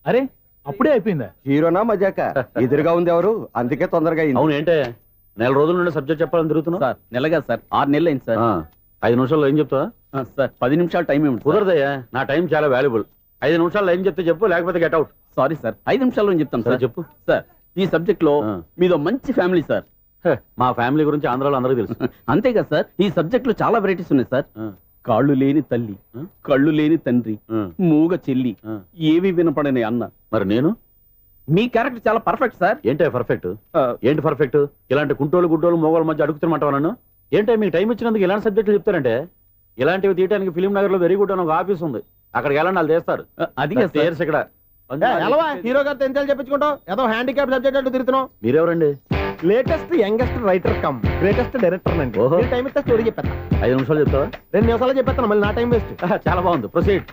అరే అప్పుడే అయిపోయిందా? హీరోనా మజాక? ఎదురుగా ఉంది ఎవరు, అందుకే తొందరగా అయింది. అవును, ఏంటే 4 రోజుల నుండి సబ్జెక్ట్ చెప్పాలని తిరుగుతున్నావు? సార్ నెలగా సార్, 6 నెలలు అయింది సార్. 5 నిమిషాల్లో ఏం చెప్తావా? సార్ 10 నిమిషాలు టైం ఏమిటి? కుదరదయ్యా, నా టైం చాలా వాల్యుబుల్. 5 నిమిషాల్లో ఏం చెప్తే చెప్పు, లేకపోతే గెట్ అవుట్. సారీ సార్, 5 నిమిషాల్లో చెప్తాను సార్. చెప్పు. సార్ ఈ సబ్జెక్ట్ లో మీదో మంచి ఫ్యామిలీ సార్. మా ఫ్యామిలీ గురించి ఆంధ్రాలో అందరికీ తెలుసు. అంతేగా సార్, ఈ సబ్జెక్ట్ లో చాలా వెరైటీస్ ఉన్నాయి సార్. కాళ్ళు లేని తల్లి, కళ్ళు లేని తండ్రి, మూగ చెల్లి, ఏవి వినపడని అన్న. మరి నేను? మీ క్యారెక్టర్ చాలా పర్ఫెక్ట్ సార్. ఏంటే పర్ఫెక్ట్? ఏంటి పర్ఫెక్ట్? ఇలాంటి కుంటోలు గుడ్డోలు మోగోళ్ళ మధ్య అడుగుతున్నమాట నన్ను. ఏంటంటే మీకు టైం ఇచ్చినందుకు ఇలాంటి సబ్జెక్టులు చెప్తారంటే? ఇలాంటివి తీయడానికి ఫిలిం నగర్ లో వెరీ గుడ్ అని ఒక ఆఫీస్ ఉంది, అక్కడికి వెళ్ళండి, వాళ్ళు చేస్తారు. అది ఇక్కడ హీరో గారితో ఎంత చెప్పించుకుంటావు? ఏదో హ్యాండిక్యాప్ సబ్జెక్ట్ అంటూ తిరుగుతున్నావు. మీరెవరండి? Latest youngest writer cum greatest director అండి. ఓహో. టైం ఇస్తే స్టోరీ చెప్పేస్తా. 5 నిమిషాలు చెప్తావా? 2 నిమిషాలు చెప్పేస్తాను, మళ్ళీ నా టైం వేస్ట్. చాలా బాగుంది, ప్రొసీడ్.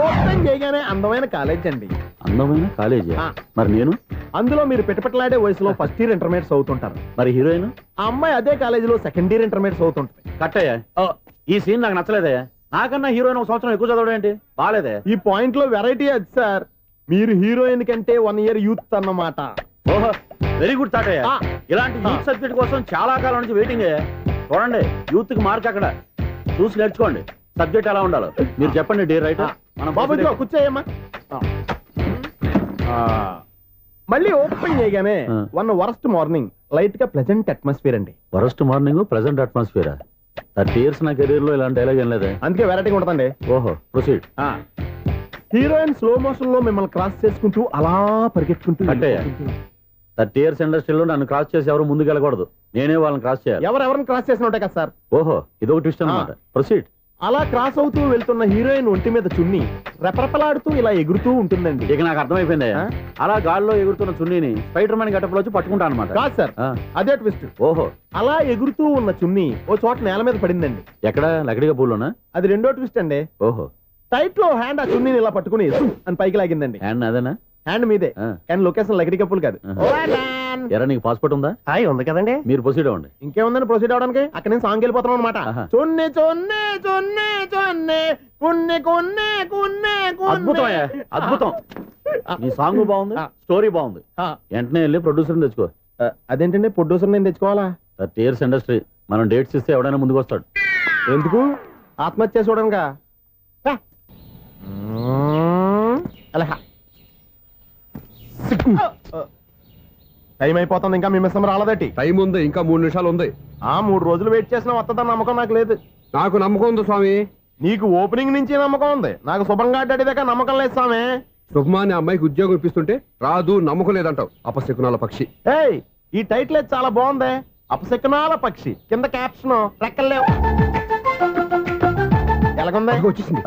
ఓపెన్ చేయగానే అందమైన కాలేజ్ అండి. అందమైన కాలేజీ? ఆ. మరి నేను? అందులో మీరు పెట్టుపట్లాడే వయసులో ఫస్ట్ ఇయర్ ఇంటర్మీడియట్స్ అవుతుంటారు. మరి హీరోయిన్? ఆ అమ్మాయి అదే కాలేజీలో సెకండ్ ఇయర్ ఇంటర్మీడియట్స్ అవుతుంటుంది. కట్టయ్యా, ఈ సీన్ నాకు నచ్చలేదయ్యా. నాకన్నా హీరోయిన్ 1 సంవత్సరం ఎక్కువ చదవడం ఏంటి? బాలేదే. ఈ పాయింట్ లో వెరైటీ అది సార్. మీరు హీరోయిన్ కంటే 1 year యూత్ అన్నమాట. ఓహో, వెరీ గుడ్ థాట్ అయ్యా. ఆ. ఇలాంటి యూత్ సబ్జెక్ట్ కోసం చాలా కాలం నుంచి వెయిటింగ్. చూడండి, యూత్ కి మార్క్ అక్కడ చూసి నేర్చుకోండి. సబ్జెక్ట్ ఎలా ఉండాలో మీరు చెప్పండి డియర్ రైటర్. బాబు ఇదిగో కూర్చోయమ్మా. మళ్ళీ ఓపెన్ చేయగానే వన్ వరస్ట్ మార్నింగ్, లైట్ గా ప్లెజెంట్ అట్మాస్ఫియర్ అండి. Worst morning, present atmosphere. 30 years నా కెరీర్ లో ఇలాంటి డైలాగ్ ఏం లేదే. అందుకే వెరైటీగా ఉంటుందండి. ఓహో, ప్రొసీడ్. హీరోయిన్ స్లో మోషన్ లో మిమ్మల్ని క్రాస్ చేసుకుంటూ అలా పరిగెత్తుకుంటూ కట్టయ్యా, 30 years ఇండస్ట్రీలో నన్ను క్రాస్ చేసి ఎవరు ముందుకు వెళ్ళకూడదు, నేనే వాళ్ళని క్రాస్ చేయాలి. ఎవరెవరిని క్రాస్ చేసిన ఉంటాయి కదా సార్. ఓహో, ఇదొక ట్విస్ట్ అన్నమాట. ప్రొసీడ్. అలా క్రాస్ అవుతూ వెళ్తున్న హీరోయిన్ ఒంటి మీద చున్ని రెపరెపలాడుతూ ఇలా ఎగురుతూ ఉంటుందండి. ఇక నాకు అర్థమైపోయింది. అలా గాల్లో ఎగురుతున్న చున్నీని స్పైడర్ మ్యాన్ గెటప్లో వచ్చి పట్టుకుంటా అనమాట. కాదు సార్, అదే ట్విస్ట్. ఓహో, అలా ఎగురుతూ ఉన్న చున్ని ఓ చోట నేల మీద పడిందండి. ఎక్కడ? లకడిగా పూల్లోనా? అది రెండో ట్విస్ట్ అండి. ఓహో, టైట్ లో హ్యాండ్ ఆ చున్నీని ఇలా పట్టుకుని అని పైకి లాగిందండి. హ్యాండ్ అదేనా? హ్యాండ్ మీదే, కానీ లొకేషన్ లకడి కప్పులు కాదు. ఎరా నీకు పాస్పోర్ట్ ఉందా? హాయ్ ఉంది కదండి. మీరు ప్రొసీడ్ అవ్వండి. ఇంకేముందని ప్రొసీడ్ అవడానికి? అక్కడ నేను సాంగ్ వెళ్ళిపోతున్నాం అనమాట. చున్ని చున్ని చున్ని చున్ని కున్ని కున్ని కున్ని అద్భుతం, అద్భుతం. నీ సాంగ్ బాగుంది, స్టోరీ బాగుంది. వెంటనే వెళ్ళి ప్రొడ్యూసర్ తెచ్చుకో. అదేంటండి ప్రొడ్యూసర్ నేను తెచ్చుకోవాలా? 30 years ఇండస్ట్రీ, మనం డేట్స్ ఇస్తే ఎవడైనా ముందుకు వస్తాడు. ఎందుకు? ఆత్మహత్య చూడనుగా. టైం అయిపోతుంది, ఇంకా మీ మిస్సం రాలేదటి. టైం ఉంది, ఇంకా 3 నిమిషాలు ఉంది. 3 రోజులు వెయిట్ చేసిన వస్తుందని నమ్మకం నాకు లేదు. నాకు నమ్మకం ఉంది స్వామి. నీకు ఓపెనింగ్ నుంచి నమ్మకం ఉంది, నాకు శుభంగా అడ్డాక నమ్మకం లేదు స్వామి. శుభమాని అమ్మాయికి ఉద్యోగం ఇప్పిస్తుంటే రాదు, నమ్మకం లేదంటావు. అపశకునాల పక్షి. ఏయ్, ఈ టైటిల్ అయితే చాలా బాగుంది. అపశకునాల పక్షి, కింద క్యాప్షన్ రెక్కలేవు. ఎలాగుంది? వచ్చేసింది.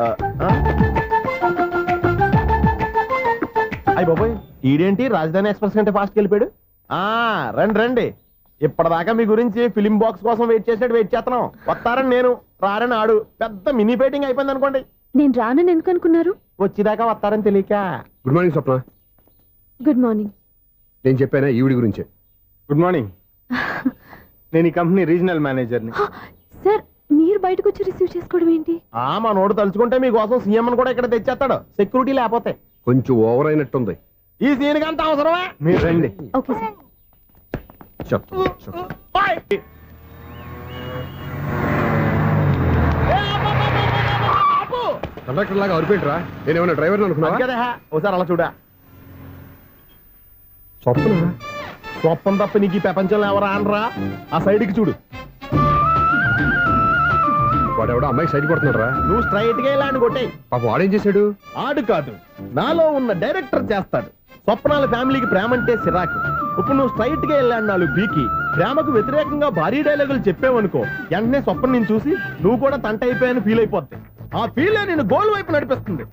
అయ్యి బాబోయ్, ఈడేంటి రాజధాని ఎక్స్ప్రెస్ కంటే ఫాస్ట్ వెళ్ళిపోయాడు. రండి రండి, ఇప్పటిదాకా మీ గురించి ఫిలిం బాక్స్ కోసం వెయిట్ చేసినట్టు వెయిట్ చేస్తున్నాం. వస్తారని నేను, రారని ఆడు. పెద్ద మినీ ఫైటింగ్ అయిపోయింది అనుకోండి. నేను రానని ఎందుకు అనుకున్నారు? వచ్చేదాకా వస్తారని తెలియక. Good morning Swapna. Good morning. నేను చెప్పానా ఈవిడి గురించే. Good morning. నేను ఈ కంపెనీ రీజనల్ మేనేజర్ని. సార్, మీరు బయటకు వచ్చి రిసీవ్ చేసుకోవడం ఏంటి? మా నోడు తలుచుకుంటే మీకోసం సీఎం అని కూడా ఇక్కడ తెచ్చేస్తాడు, సెక్యూరిటీ లేకపోతే. కొంచెం ఓవర్ అయినట్టుంది. ఈ సీన్ కంత అవసరమా? మీరు రండి. Okay sir. కండక్టర్ లాగా అరిపోయింట్రా. నేనేమన్నా డ్రైవర్ అనుకున్నా కదా. ఒకసారి అలా చూడా. స్వప్న స్వప్నం తప్ప నీకు ఈ ప్రపంచంలో ఎవరా అనరా? ఆ సైడ్కి చూడు. వాడెవడో అమ్మాయి సైడ్ కొడుతున్నాడు రా. నువ్వు స్ట్రైట్ గా ఇలా కొట్టే. పాప వాడేం చేశాడు? ఆడు కాదు, నాలో ఉన్న డైరెక్టర్ చేస్తాడు. స్వప్నాల ఫ్యామిలీకి ప్రేమ అంటే సిరాకు. ఇప్పుడు నువ్వు స్ట్రైట్ గా వెళ్ళాడు 4 బీకి ప్రేమకు వ్యతిరేకంగా భారీ డైలాగులు చెప్పావనుకో, వెంటనే స్వప్నం నేను చూసి నువ్వు కూడా తంట అయిపోయాను ఫీల్ అయిపోద్ది. ఆ ఫీల్ నేను గోల్ వైపు నడిపిస్తుంది.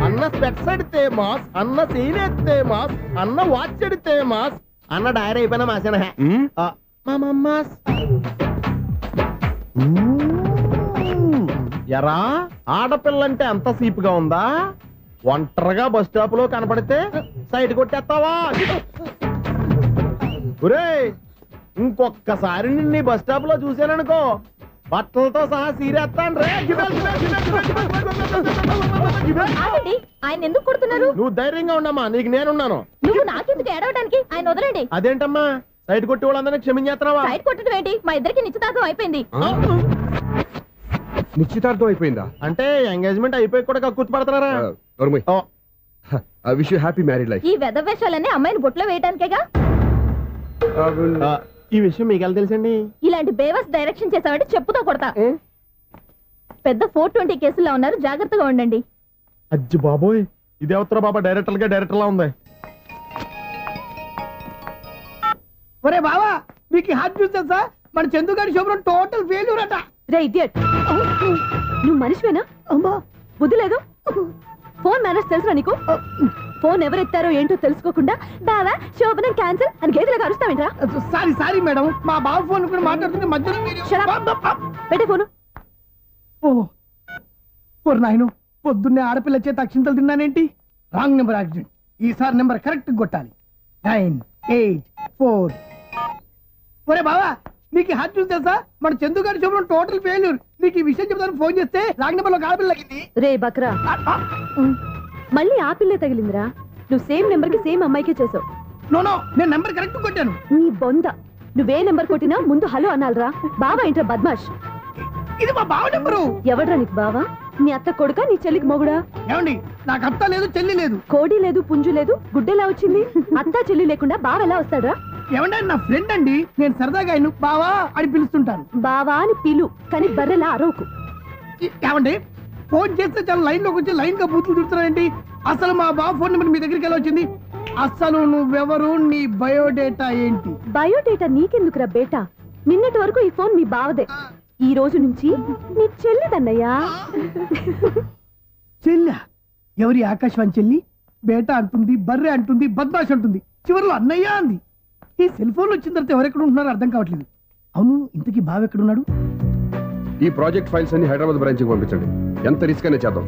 అన్న స్పెక్స్ ఎడితే మాస్, అన్న సీన్ ఎత్తే మాస్, అన్న వాచ్ ఎడితే మాస్, అన్న డైరీ అయిపోయినా మాసేనా మాస్. ఎరా, ఆడపిల్లంటే అంత సీపుగా ఉందా? ఒంటరిగా బస్ స్టాప్ లో కనపడితే సైడ్ కొట్టేస్తావా? ఒరేయ్, ఇంకొక్కసారి నిన్ను బస్ స్టాప్ లో చూశాననుకో, బట్టలతో సహా సీరేస్తాను రే. ఆయన ఎందుకు కొడుతున్నారు? నువ్వు ధైర్యంగా ఉండమ్మా, నీకు నేనున్నాను. నువ్వు నాకెందుకు ఏడవడానికి? ఆయన వదలండి. అదేంటమ్మా, సైడ్ కొట్టి వాళ్ళందరినీ క్షమించేస్తున్నావా? సైడ్ కొట్టడం ఏంటి? మా ఇద్దరికి నిశ్చితార్థం అయిపోయింది. నిశ్చితార్థం అయిపోయిందా? అంటే ఎంగేజ్మెంట్ అయిపోయి కూడా కక్కుర్తి పడుతున్నారా? I wish you happy married life. ఈ వెధవేషాలన్నీ అమ్మాయిని బొట్లో వేయడానికేగా. ఈ విషయం మీకు ఎలా తెలుసండి? ఇలాంటి బేవస్ డైరెక్షన్ చేసామంటే చెప్పుతో కొడతా. పెద్ద 420 కేసుల్లో ఉన్నారు, జాగ్రత్తగా ఉండండి. అజ్జి బాబోయ్, ఇది ఎవరు బాబా డైరెక్టర్ లా ఉంది. ఒరే బావా, మీకు హార్ట్ చూస్తే సార్ మన చందుగారి శుభ్రం టోటల్ ఫెయిల్యూర్ అట. రే ఇడియట్, నువ్వు మనిషివేనా? అమ్మా, బుద్ధి లేదు. ఫోన్ మేనేజ్ తెలుసా నీకు? ఫోన్ ఎవరెత్తారో ఏంటో తెలుసుకోకుండా బావా శోభనం క్యాన్సిల్ అని గేదెలాగా అరుస్తావేంట్రా? సారీ మేడం, మా బావ ఫోన్ కూడా మాట్లాడుతుంటే మధ్యలో పెట్టే ఫోను. ఓ నాయను, పొద్దున్నే ఆడపిల్ల చేత అక్షింతలు తిన్నానేంటి? Wrong number accident. ఈసారి నెంబర్ కరెక్ట్ కొట్టాలి. 9, 8, 4. ఒరే బావా, నీకు హార్ట్ చూస్తే సార్ మన చందుగారి శుభ్రం టోటల్ ఫెయిల్యూర్. నీకు ఈ విషయం చెప్తాను ఫోన్ చేస్తే రాంగ్ నెంబర్ లో ఆడపిల్ల తగ్గింది. రే బక్రా, మళ్ళీ ఆ పిల్లే తగిలిందిరా. నువ్వు సేమ్ నెంబర్ కి సేమ్ అమ్మాయికే చేసావు. నో, నేను నెంబర్ కరెక్ట్ కొట్టాను. నీ బొంద, నువ్వే నెంబర్ కొట్టినా ముందు హలో అనాలరా. బావా ఏంట్రా బద్మాష్? ఇది మా బావ నెంబరు. ఎవడ్రా నీకు బావా? నీ అత్త కొడుక, నీ చెల్లికి మొగుడా? ఏమండి, నాకు అత్త లేదు, చెల్లి లేదు. కోడి లేదు, పుంజు లేదు, గుడ్డెలా వచ్చింది? అత్త చెల్లి లేకుండా బావ ఎలా వస్తాడా? ఏమంటే నా ఫ్రెండ్ అండి, నేను సరదాగా ఆయన బావా అని పిలుస్తుంటాను. బావా అని పిలు, కానీ బర్రెలా అరవకు. ఏమండి, ఫోన్ చేస్తే చాలా లైన్ లోకి వచ్చి లైన్ గా బూతులు తిడుతున్నారేంటి? అసలు మా బావ ఫోన్ నెంబర్ మీ దగ్గరికి ఎలా వచ్చింది? అసలు నువ్వెవరు, నీ బయోడేటా ఏంటి? బయోడేటా నీకెందుకురా బేటా? నిన్నటి వరకు ఈ ఫోన్ మీ బావదే. ఈ రోజు నుంచి నీ చెల్లిదన్నయ్యా. చెల్లి ఎవరి ఆకాశవాణి చెల్లి? బేటా అంటుంది, బర్రె అంటుంది, బద్మాష్ అంటుంది, చివరిలో అన్నయ్య అంది. ఈ సెల్ ఫోన్ వచ్చిన తర్వాత ఎవరెక్కడ ఉంటున్నారో అర్థం కావట్లేదు. అవును, ఇంతకీ బావ ఎక్కడున్నాడు? ఈ ప్రాజెక్ట్ ఫైల్స్ అన్ని హైదరాబాద్ బ్రాంచ్ కి పంపించండి. ఎంత రిస్క్ అయినా చేద్దాం,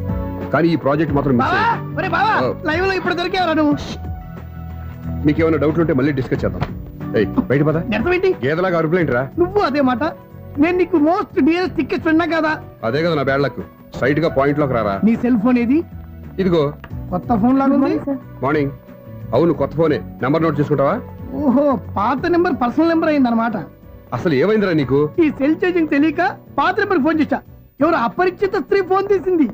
కానీ ఈ ప్రాజెక్ట్ మాత్రం మిస్ బావా, అయ్యింది. ఒరే బావా, ఓ. లైవ్ లో ఇప్పుడు దొరికేవరా నువ్వు? మీకు ఏమైనా డౌట్లు ఉంటే మళ్ళీ డిస్కస్ చేద్దాం. ఏయ్ బయట పద. నిజమేంటి? గేదలాగా అరుపులేంట్రా? నువ్వు అదే మాట. నేను నీకు మోస్ట్ డియరెస్ట్ టికెట్స్ విన్నా కదా. అదే కదా నా బ్యాడ్ లక్. స్ట్రైట్ గా పాయింట్ లోకి రారా. నీ సెల్ ఫోన్ ఏది? ఇదిగో కొత్త ఫోన్ లాగా ఉంది. మార్నింగ్. అవును, కొత్త ఫోనే. నంబర్ నోట్ చేసుకుంటావా? ఓహో, పాత నెంబర్ పర్సనల్ నెంబర్ అయింది అనమాట. అసలు ఏమైందిరా నీకు? ఈ సెల్ చేంజింగ్ తెలియక పాత నెంబర్ ఫోన్ చేశా. ఎవరు అపరిచిత స్త్రీ ఫోన్ తీసింది.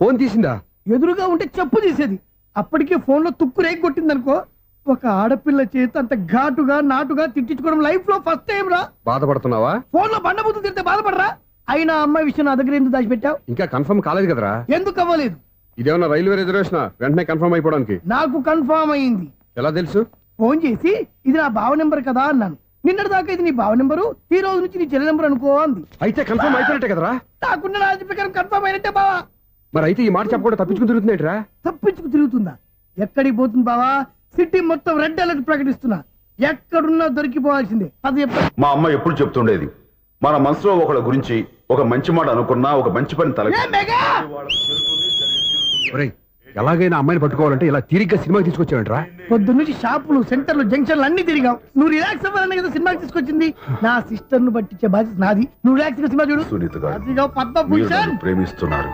ఫోన్ తీసిందా? ఎదురుగా ఉంటే చెప్పు తీసేది. అప్పటికే ఫోన్ లో తుక్కు రేగి కొట్టింది అనుకో. ఒక ఆడపిల్ల చేత అంత ఘాటుగా నాటుగా తిట్టించుకోవడం లైఫ్ లో ఫస్ట్ టైం రా. బాధపడుతున్నావా? ఫోన్ లో బండబూతులు తింటే బాధపడరా? అయినా అమ్మాయి విషయం నా దగ్గర ఎందుకు దాచిపెట్టావు? ఇంకా కన్ఫర్మ్ కాలేదు కదరా. ఎందుకు అవ్వలేదు? ఇదేమన్నా రైల్వే రిజర్వేషన్ వెంటనే కన్ఫర్మ్ అయిపోవడానికి? నాకు కన్ఫర్మ్ అయింది. ఎలా తెలుసు? ఫోన్ చేసి ఇది నా బావ నెంబర్ కదా అన్నాను. నిన్నటి దాకా ఇది నీ బావ నెంబరు, ఈ రోజు నుంచి నీ చెల్లి నెంబర్ అనుకో అంది. అయితే కన్ఫర్మ్ అయిపోయినట్టే కదరా. నాకున్న రాజు ప్రకారం కన్ఫర్మ్ అయినట్టే బావా. మరి అయితే ఈ మాట చెప్పకుండా తప్పించుకుని తిరుగుతున్నట్రా? తప్పించుకు తిరుగుతుందా? ఎక్కడికి పోతుంది బావా? సిటీ మొత్తం రెడ్ అలర్ట్ ప్రకటిస్తున్నా. ఎక్కడున్నా దొరికిపోవాల్సిందే. అది మా అమ్మ ఎప్పుడు చెప్తుండేది, మన మనసులో ఒకళ్ళ గురించి ఒక మంచి మాట అనుకున్నా ఒక మంచి పని తల ఒరేయ్, ఎలాగైనా అమ్మాయిని పట్టుకోవాలంటే ఇలా తీరిగ్గా సినిమాకి తీసుకొచ్చావంట్రా? పొద్దున్న నుంచి షాపులు, సెంటర్లు, జంక్షన్లు అన్ని తిరిగావు. నువ్వు రిలాక్స్ అవ్వాలనే కదా సినిమాకి తీసుకొచ్చింది. నా సిస్టర్ ను పట్టించే బాధ్యత నాది. నువ్వు రిలాక్స్ గా సినిమా చూడు. సునీత గారు, అదిగో మీరు పద్మభూషణ్. నన్ను ప్రేమిస్తున్నారు.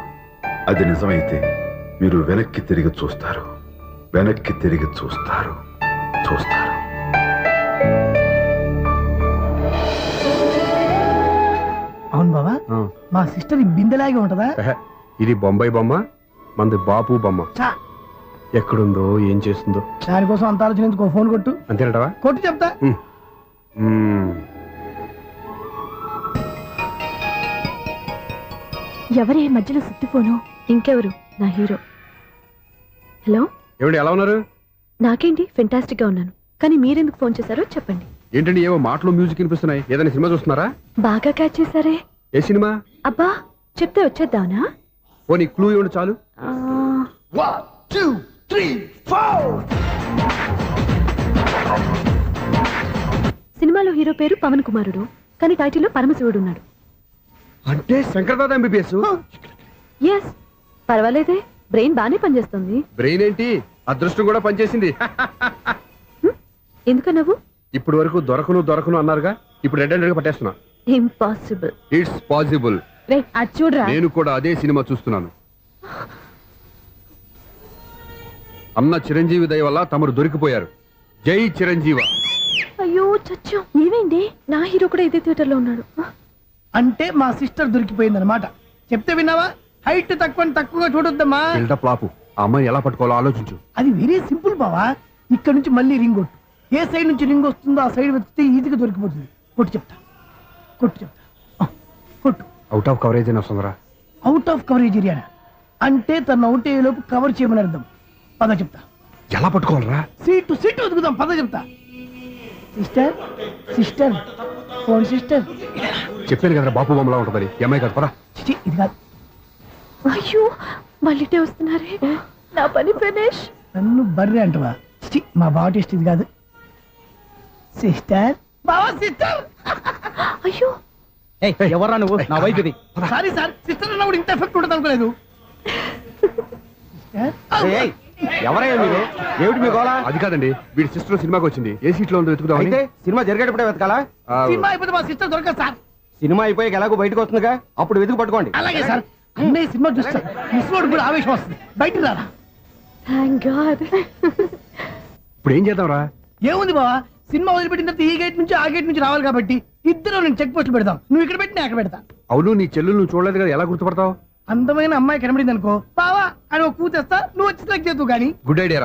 అది నిజమైతే మీరు వెనక్కి తిరిగి చూస్తారు, వెనక్కి తిరిగి చూస్తారు, చూస్తారు. అవును బావా, మా సిస్టర్ ఈ బిందెలాగే ఉంటదా? ఎహె, ఇది బొంబాయి బొమ్మ, మంది బాపు బొమ్మ. చా, ఎక్కడుందో ఏం చేస్తుందో. దానికోసం అంత ఆలోచన ఎందుకు? ఫోన్ కొట్టు. అంతేనటవా? కొట్టు చెప్తా. ఎవరే మధ్యలో సుత్తి ఫోను? ఇంకెవరు? నా హీరో. హలో, ఏమిటి ఎలా ఉన్నారు? నాకేంటి ఫెంటాస్టిక్ గా ఉన్నాను. కానీ మీరెందుకు ఫోన్ చేశారో చెప్పండి. ఏంటండి ఏవో మాటలు మ్యూజిక్ వినిపిస్తున్నాయి. ఏదైనా సినిమా చూస్తున్నారా? బాగా క్యాచ్ చేశారే. ఏ సినిమా? అబ్బా, చెప్తే వచ్చేద్దామనా? పోనీ క్లూ ఇవ్వండి చాలు. సినిమాలో హీరో పేరు పవన్ కుమారుడు, కానీ టైటిల్లో పరమశివుడు ఉన్నాడు. అంటే శంకర్దాద ఎంబీబీఎస్. ఎస్, పర్వాలేదే, బ్రెయిన్ బానే పనిచేస్తుంది. బ్రెయిన్ ఏంటి, అదృష్టం కూడా పనిచేసింది. ఎందుకన్నావు? ఇప్పుడు వరకు దొరకను అన్నారుగా, ఇప్పుడు రెడ్ హ్యాండెడ్ గా పట్టేస్తున్నా. ఇంపాసిబుల్. It's possible. అది చూడరా. నేను కూడా అదే సినిమా చూస్తున్నాను. అన్న చిరంజీవి దయ వల్ల తమరు దొరికిపోయారు. జై చిరంజీవ. అయ్యో చచ్చాం. ఏమైంది? నా హీరో కూడా ఇదే థియేటర్ లో ఉన్నాడు. అంటే మా సిస్టర్ దొరికిపోయింది అనమాట. చెప్తే విన్నావా? హైట్ తక్కువగా చూడొద్దమ్మా. బిల్డప్ లాపు. ఆ అమ్మాయిని ఎలా పట్టుకోవాలో ఆలోచించు. అది వెరీ సింపుల్ బావా. ఇక్కడ నుంచి మళ్ళీ రింగ్ కొట్టు. ఏ సైడ్ నుంచి రింగ్ వస్తుందో ఆ సైడ్ వెతికితే ఈజీగా దొరికిపోతుంది. కొట్టు చెప్తా. కొట్టు. అవుట్ ఆఫ్ కవరేజ్ అని వస్తుందిరా. అవుట్ ఆఫ్ కవరేజ్ ఏరియా అంటే తను అవుట్ అయ్యేలోపు కవర్ చేయమని అర్థం. పద చెప్తా. ఎలా పట్టుకోవాలరా? సీటు వెతుకుదాం. పద చెప్తా. Sister phone sister. చెప్పాను కదరా బాపు బొమ్మలా ఉంటుందని. అమ్మాయి కదా పరా. ఇది కాదు. అయ్యో, మళ్ళీటే వస్తున్నారే. నా పని ఫినిష్. నన్ను బర్రె అంటవా? మా బావ టేస్ట్ ఇది కాదు. సిస్టర్, బావా సిస్టర్. అయ్యో, ఎవరా నువ్వు? నా వైపు ఇది. సారీ సార్, సిస్టర్ అన్నప్పుడు ఇంత ఎఫెక్ట్ ఉంటుంది అనుకోలేదు. ఎవరయ్యా మీరు? ఏమిటి మీ గోళ? అది కాదండి, వీడి సిస్టర్ సినిమాకి వచ్చింది. ఏ సీట్ లో ఉందో వెతుకుదాం. అయితే సినిమా జరిగేటప్పుడే వెతకాలా? సినిమా అయిపోతే మా సిస్టర్ దొరకదు సార్. సినిమా అయిపోయాక ఎలాగో బయటకు వస్తుందిగా, అప్పుడు వెతుకు పట్టుకోండి. అలాగే సార్. అన్నయ్య సినిమా చూస్తారు, మిస్ కూడా ఆవేశం వస్తుంది. బయట రారా. Thank God. ఇప్పుడు ఏం చేద్దాంరా? ఏముంది బావా, సినిమా వదిలిపెట్టిన తర్వాత ఈ గేట్ నుంచి ఆ గేట్ నుంచి రావాలి కాబట్టి ఇద్దరు నేను చెక్ పోస్టులు పెడతాం. నువ్వు ఇక్కడ పెట్టి నేను అక్కడ పెడతా. అవును, నీ చెల్లెలు నువ్వు చూడలేదు కదా, ఎలా గుర్తుపడతావు? అందమైన అమ్మాయి కనబడింది అనుకో, బావా అని ఒక కూతేస్తా, నువ్వు వచ్చి సెలెక్ట్ చేద్దు కానీ. Good idea.